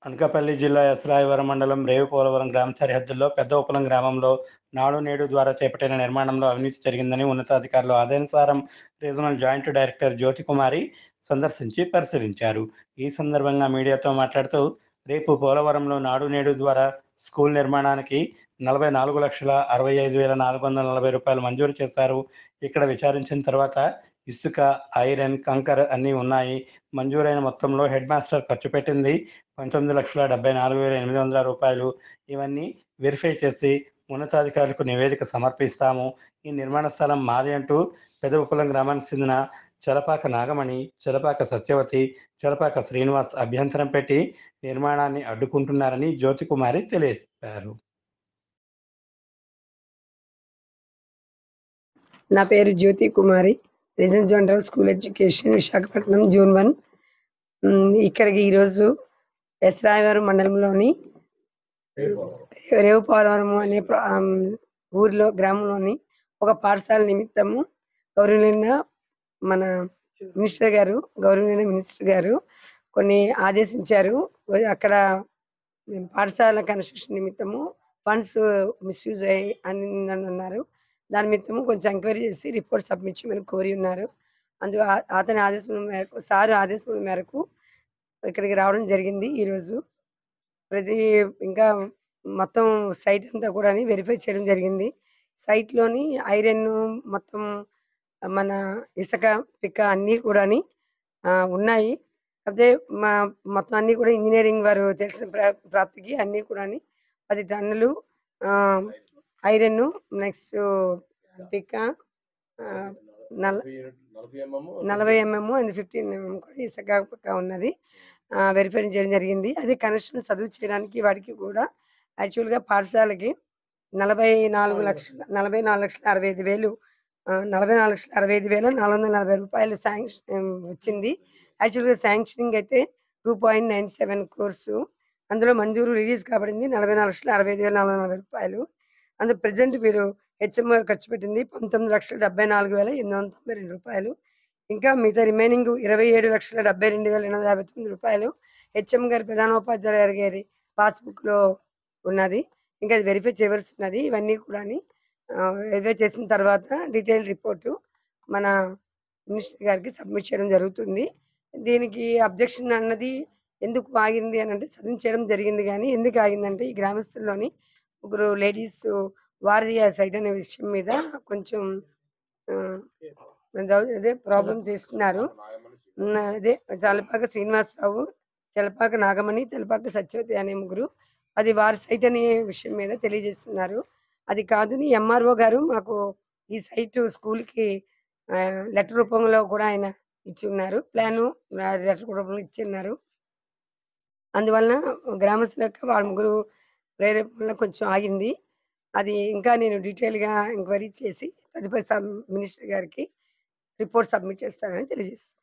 అనకాపల్లి జిల్లా ఎస్రాయవరం మండలం రేవుపోలవరం గ్రామ సరిహద్దుల్లో పెద్ద ఉపలం గ్రామంలో నాడు నేడు ద్వారా చేపట్టిన నిర్మాణంలో అవినీతి జరిగిందని ఉన్నతాధికారులు ఆదేశానుసారం రీజనల్ జాయింట్ డైరెక్టర్ జ్యోతికుమారి సందర్శించి పరిశీలించారు. ఈ సందర్భంగా మీడియాతో మాట్లాడుతూ రేపు పోలవరంలో నాడు నేడు ద్వారా స్కూల్ నిర్మాణానికి 44,65,440 రూపాయలు మంజూరు చేశారు. ఇక్కడ విచారించిన తర్వాత ఇసుక, ఐరన్, కంకర్ అన్నీ ఉన్నాయి. మంజూరైన మొత్తంలో హెడ్ మాస్టర్ ఖర్చు పెట్టింది 19,74,800 రూపాయలు. ఇవన్నీ వెరిఫై చేసి ఉన్నతాధికారులకు నివేదిక సమర్పిస్తాము. ఈ నిర్మాణ స్థలం మాది అంటూ పెదవుపులం గ్రామానికి చెందిన చలపాక నాగమణి, చలపాక సత్యవతి, చలపాక శ్రీనివాస్ అభ్యంతరం పెట్టి నిర్మాణాన్ని అడ్డుకుంటున్నారని జ్యోతికుమారి తెలియజేశారు. నా పేరు Jyoti Kumari, regional general school education Visakhapatnam June 1. ఇక్కడికి ఈరోజు ఎస్రాయవరం మండలంలోని రేవుపోలవరం అనే గ్రామంలోని ఒక పాఠశాల నిమిత్తము గౌరవనీయ మినిస్టర్ గారు కొన్ని ఆదేశించారు. అక్కడ పాఠశాల కన్స్ట్రక్షన్ నిమిత్తము ఫండ్స్ మిస్యూజ్ అన్నారు. దాని నిమిత్తము కొంచెం ఎంక్వైరీ చేసి రిపోర్ట్ సబ్మిట్ చేయమని కోరి ఉన్నారు. అతని ఆదేశం మేరకు ఇక్కడికి రావడం జరిగింది. ఈరోజు ఇంకా మొత్తం సైట్ అంతా కూడా వెరిఫై చేయడం జరిగింది. సైట్లోని ఐరన్, మొత్తం మన ఇసుక, పిక్క అన్నీ కూడా ఉన్నాయి. అదే మొత్తం అన్నీ కూడా ఇంజనీరింగ్ వారు తెలిసిన ప్రాప్తికి అన్నీ కూడా 10 టన్నులు ఐరన్, నెక్స్ట్ పిక్క 40 mm అండ్ 15 mm కూడా ఇసుక పిక్క ఉన్నది. వెరిఫై చేయడం జరిగింది. అది కనెక్షన్ చదువు చేయడానికి వాడికి కూడా యాక్చువల్గా పాఠశాలకి 44,65,440 రూపాయలు శాంక్షన్ వచ్చింది. యాక్చువల్గా శాంక్షనింగ్ అయితే 2.97 crores. అందులో మంజూరు రిలీజ్ కాబడింది 44,65,440 రూపాయలు. అందులో ప్రజెంట్ వీరు హెచ్ఎం ఖర్చు పెట్టింది 19,74,892 రూపాయలు. ఇంకా మిగతా రిమైనింగ్ 27,72,259 రూపాయలు హెచ్ఎం గారి ప్రధానోపాధ్యాయులు గారి పాస్బుక్లో ఉన్నది. ఇంకా అది వెరిఫై చేయవలసి ఉన్నది. ఇవన్నీ కూడా వెరిఫై చేసిన తర్వాత డీటెయిల్ రిపోర్టు మన మినిస్టర్ గారికి సబ్మిట్ చేయడం జరుగుతుంది. దీనికి అబ్జెక్షన్ అన్నది ఎందుకు ఆగింది అని అంటే చదువు చేయడం జరిగింది, కానీ ఎందుకు ఆగిందంటే ఈ గ్రామస్తుల్లోని ముగ్గురు లేడీస్ వారిది ఆ సైట్ అనే విషయం మీద కొంచెం అదే ప్రాబ్లం చేస్తున్నారు. అదే చలపాక శ్రీనివాసరావు, చలపాక నాగమణి, చలపాక సత్యవతి అనే ముగ్గురు అది వారి సైట్ అనే విషయం మీద తెలియజేస్తున్నారు. అది కాదు, ఎంఆర్ఓ గారు మాకు ఈ సైట్ స్కూల్కి లెటర్ రూపంలో కూడా ఆయన ఇచ్చి ఉన్నారు, ప్లాను లెటర్ రూపంలో ఇచ్చి ఉన్నారు. అందువలన గ్రామస్తుల యొక్క వాళ్ళ ముగ్గురు ప్రేరేపణ కొంచెం ఆగింది. అది ఇంకా నేను డీటెయిల్గా ఎంక్వైరీ చేసి తదుపరి మినిస్టర్ గారికి రిపోర్ట్ సబ్మిట్ చేస్తానని తెలియజేస్తాను.